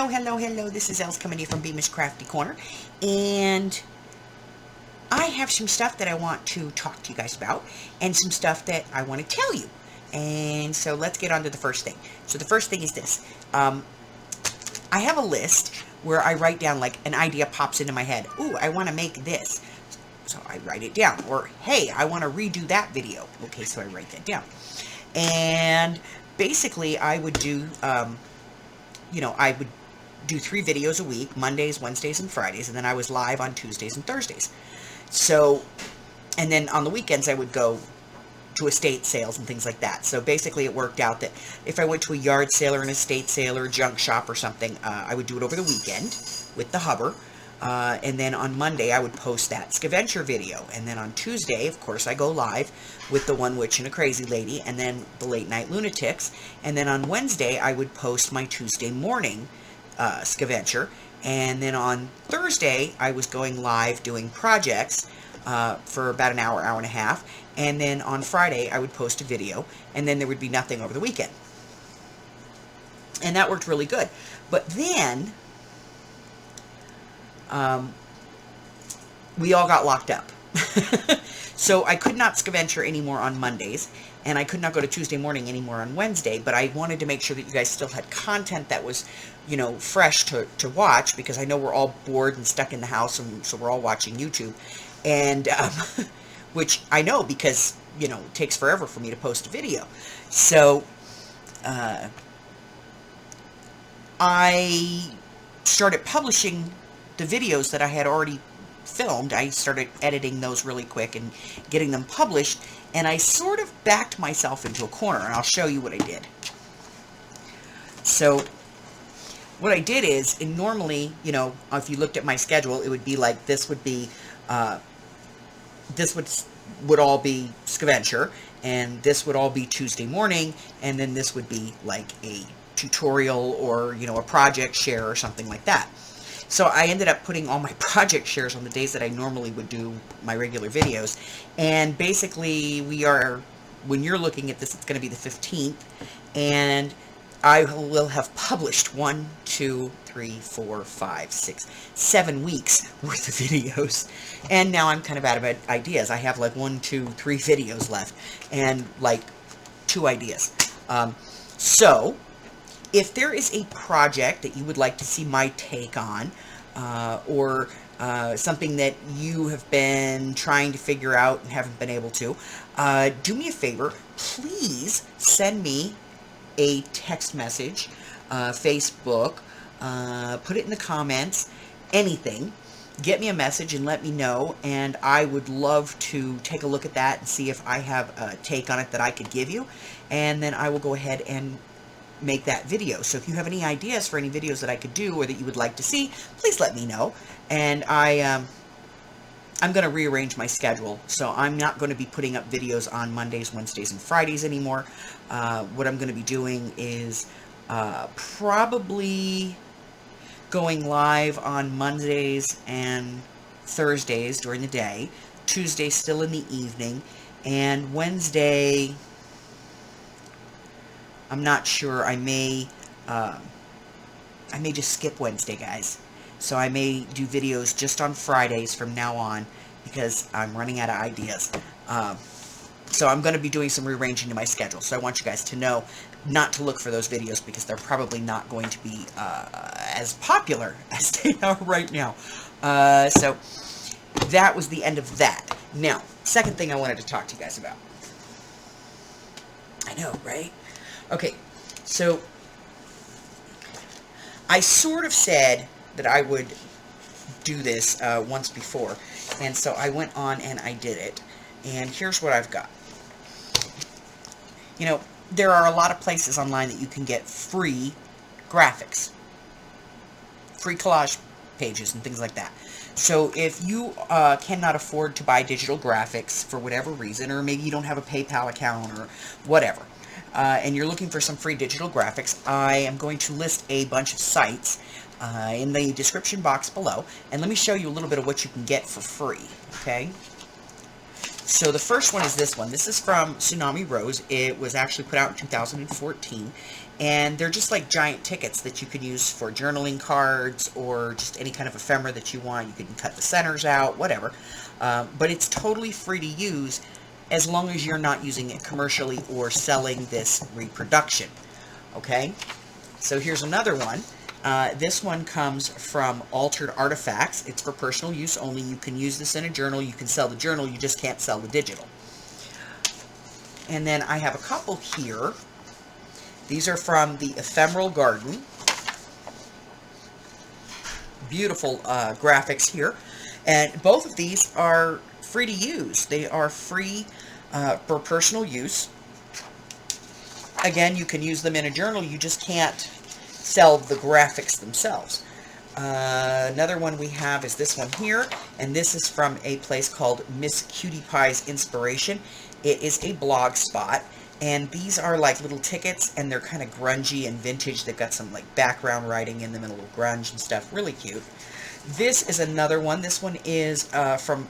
Hello. This is Els coming to you from Beamish Crafty Corner. And I have some stuff that I want to talk to you guys about. And some stuff that I want to tell you. And so let's get on to the first thing. So the first thing is this. I have a list where I write down, like, an idea pops into my head. Ooh, I want to make this. So I write it down. Or, hey, I want to redo that video. Okay, so I write that down. And basically, I would do, I would do 3 videos a week, Mondays, Wednesdays, and Fridays, and then I was live on Tuesdays and Thursdays. So, and then on the weekends, I would go to estate sales and things like that. So basically, it worked out that if I went to a yard sale or an estate sale or a junk shop or something, I would do it over the weekend with the hubber. And then on Monday, I would post that scavenger video. And then on Tuesday, of course, I go live with the One Witch and a Crazy Lady, and then the Late Night Lunatics. And then on Wednesday, I would post my Tuesday morning scavenger. And then on Thursday, I was going live doing projects for about an hour, hour and a half. And then on Friday, I would post a video. And then there would be nothing over the weekend. And that worked really good. But then we all got locked up. So I could not scavenger anymore on Mondays, and I could not go to Tuesday morning anymore on Wednesday, but I wanted to make sure that you guys still had content that was, fresh to watch, because I know we're all bored and stuck in the house, and so we're all watching YouTube, and, which I know because, it takes forever for me to post a video. So, I started publishing the videos that I had already filmed. I started editing those really quick and getting them published, and I sort of backed myself into a corner, and I'll show you what I did. So what I did is, and normally, if you looked at my schedule, it would be like this would be, this would all be scavenger, and this would all be Tuesday morning, and then this would be like a tutorial or, a project share or something like that. So I ended up putting all my project shares on the days that I normally would do my regular videos. And basically, when you're looking at this, it's going to be the 15th. And I will have published 7 weeks worth of videos. And now I'm kind of out of ideas. I have like 1, 2, 3 videos left. And like 2 ideas. So if there is a project that you would like to see my take on, or something that you have been trying to figure out and haven't been able to, do me a favor. Please send me a text message, Facebook, put it in the comments, anything. Get me a message and let me know, and I would love to take a look at that and see if I have a take on it that I could give you, and then I will go ahead and make that video. So if you have any ideas for any videos that I could do or that you would like to see, please let me know. And I'm going to rearrange my schedule, so I'm not going to be putting up videos on Mondays, Wednesdays, and Fridays anymore. What I'm going to be doing is probably going live on Mondays and Thursdays during the day, Tuesday still in the evening, and Wednesday, I'm not sure. I may just skip Wednesday, guys. So I may do videos just on Fridays from now on, because I'm running out of ideas. So I'm going to be doing some rearranging to my schedule. So I want you guys to know not to look for those videos, because they're probably not going to be as popular as they are right now. So that was the end of that. Now, second thing I wanted to talk to you guys about. I know, right? Okay, so I sort of said that I would do this once before, and so I went on and I did it, and here's what I've got. There are a lot of places online that you can get free graphics, free collage pages and things like that. So if you cannot afford to buy digital graphics for whatever reason, or maybe you don't have a PayPal account or whatever, and you're looking for some free digital graphics, I am going to list a bunch of sites in the description box below, and let me show you a little bit of what you can get for free, okay? So the first one is this one. This is from Tsunami Rose. It was actually put out in 2014. And they're just like giant tickets that you can use for journaling cards or just any kind of ephemera that you want. You can cut the centers out, whatever. But it's totally free to use as long as you're not using it commercially or selling this reproduction. Okay? So here's another one. This one comes from Altered Artifacts. It's for personal use only. You can use this in a journal. You can sell the journal. You just can't sell the digital. And then I have a couple here. These are from the Ephemeral Garden. Beautiful graphics here. And both of these are free to use. They are free for personal use. Again, you can use them in a journal. You just can't sell the graphics themselves. Another one we have is this one here. And this is from a place called Miss Cutie Pie's Inspiration. It is a blog spot. And these are like little tickets, and they're kind of grungy and vintage. They've got some like background writing in them and a little grunge and stuff. Really cute. This is another one. This one is from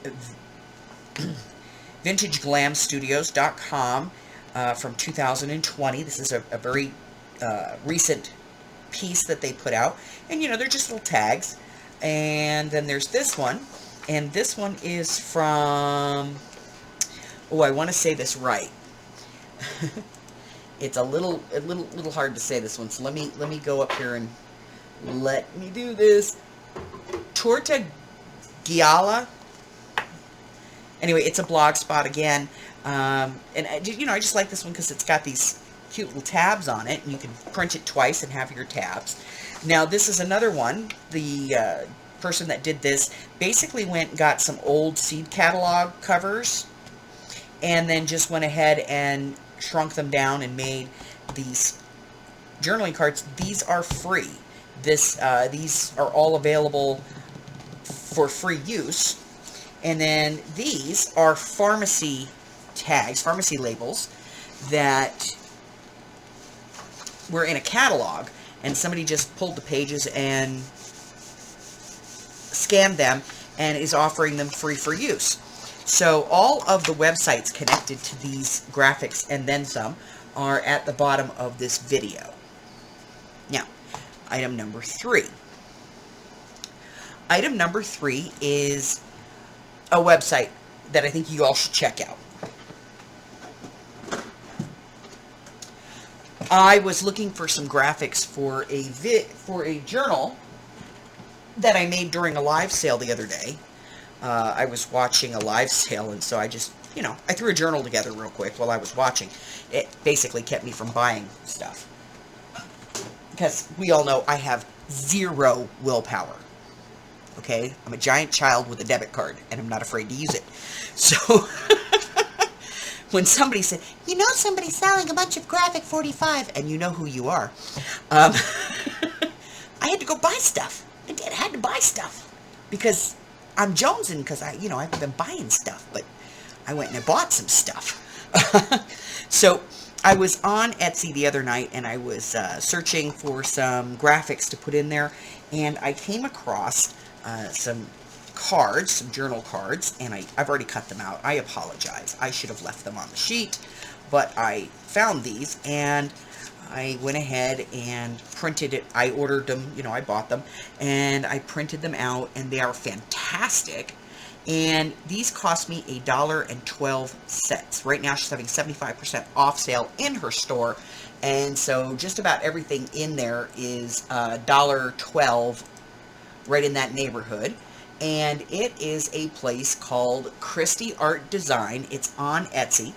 VintageGlamStudios.com from 2020. This is a very recent piece that they put out. And, you know, they're just little tags. And then there's this one. And this one is from... Oh, I want to say this right. It's a little hard to say this one, so let me go up here and let me do this. Tortagialla. Anyway, it's a blog spot again, and you know, I just like this one because it's got these cute little tabs on it, and you can print it twice and have your tabs. Now, this is another one. The person that did this basically went and got some old seed catalog covers, and then just went ahead and shrunk them down and made these journaling cards. These are free. These are all available for free use. And then these are pharmacy tags, pharmacy labels that were in a catalog, and somebody just pulled the pages and scanned them and is offering them free for use. So all of the websites connected to these graphics and then some are at the bottom of this video. Now, item number 3. Item number 3 is a website that I think you all should check out. I was looking for some graphics for a journal that I made during a live sale the other day. I was watching a live sale, and so I just, you know, I threw a journal together real quick while I was watching. It basically kept me from buying stuff. Because we all know I have 0 willpower. Okay? I'm a giant child with a debit card, and I'm not afraid to use it. So, when somebody said, you know somebody's selling a bunch of Graphic 45, and you know who you are, I had to go buy stuff. I had to buy stuff. Because I'm jonesing, because I haven't been buying stuff, but I went and I bought some stuff. So I was on Etsy the other night, and I was searching for some graphics to put in there, and I came across some cards, some journal cards, and I've already cut them out. I apologize. I should have left them on the sheet, but I found these, and I went ahead and printed it. I ordered them, I bought them, and I printed them out, and they are fantastic. And these cost me $1.12. Right now she's having 75% off sale in her store, and so just about everything in there is $1.12, right in that neighborhood. And it is a place called Christie Art Design. It's on Etsy.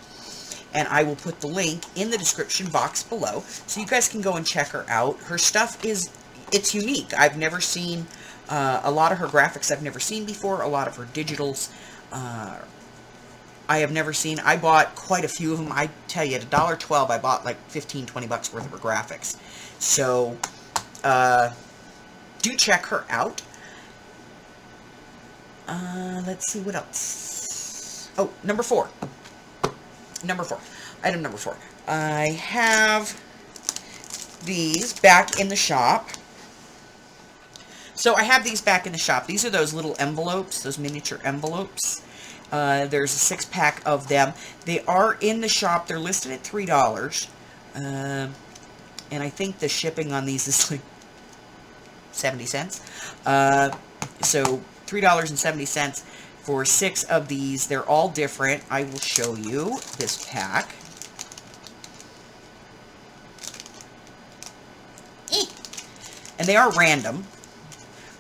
And I will put the link in the description box below, so you guys can go and check her out. Her stuff it's unique. I've never seen, a lot of her graphics I've never seen before. A lot of her digitals I have never seen. I bought quite a few of them. I tell you, at $1.12, I bought like 15-20 bucks worth of her graphics. So, do check her out. Let's see what else. Oh, number 4. Item number 4. I have these back in the shop. So I have these back in the shop. These are those little envelopes, those miniature envelopes. There's a 6-pack of them. They are in the shop. They're listed at $3. And I think the shipping on these is like 70 cents. So $3.70 for 6 of these. They're all different. I will show you this pack. And they are random.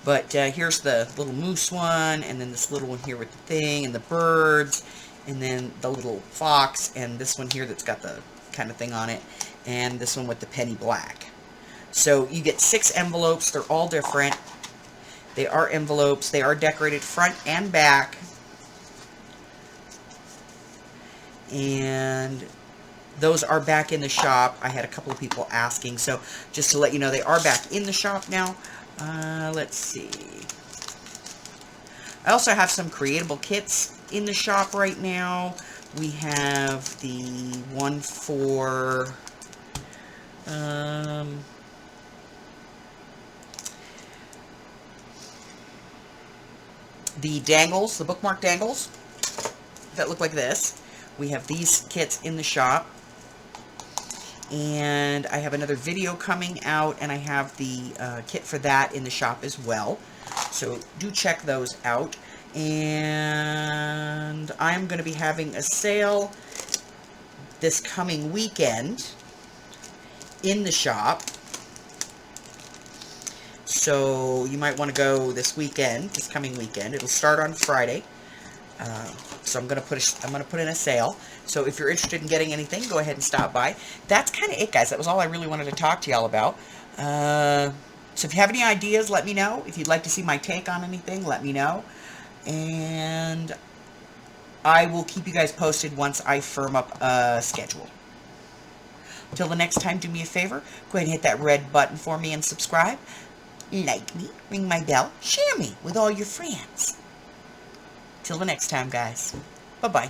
But here's the little moose one, and then this little one here with the thing, and the birds, and then the little fox, and this one here that's got the kind of thing on it, and this one with the penny black. So you get 6 envelopes. They're all different. They are envelopes. They are decorated front and back. And those are back in the shop. I had a couple of people asking, so just to let you know, they are back in the shop now. Let's see. I also have some creatable kits in the shop right now. We have the one for the dangles, the bookmark dangles that look like this. We have these kits in the shop. And I have another video coming out, and I have the kit for that in the shop as well. So do check those out. And I'm going to be having a sale this coming weekend in the shop. So you might want to go this weekend, this coming weekend. It'll start on Friday. So I'm gonna put in a sale. So if you're interested in getting anything, go ahead and stop by. That's kind of it, guys. That was all I really wanted to talk to y'all about. So if you have any ideas, let me know. If you'd like to see my take on anything, let me know. And I will keep you guys posted once I firm up a schedule. Until the next time, do me a favor. Go ahead and hit that red button for me and subscribe. Like me, ring my bell, share me with all your friends. Till the next time, guys. Bye-bye.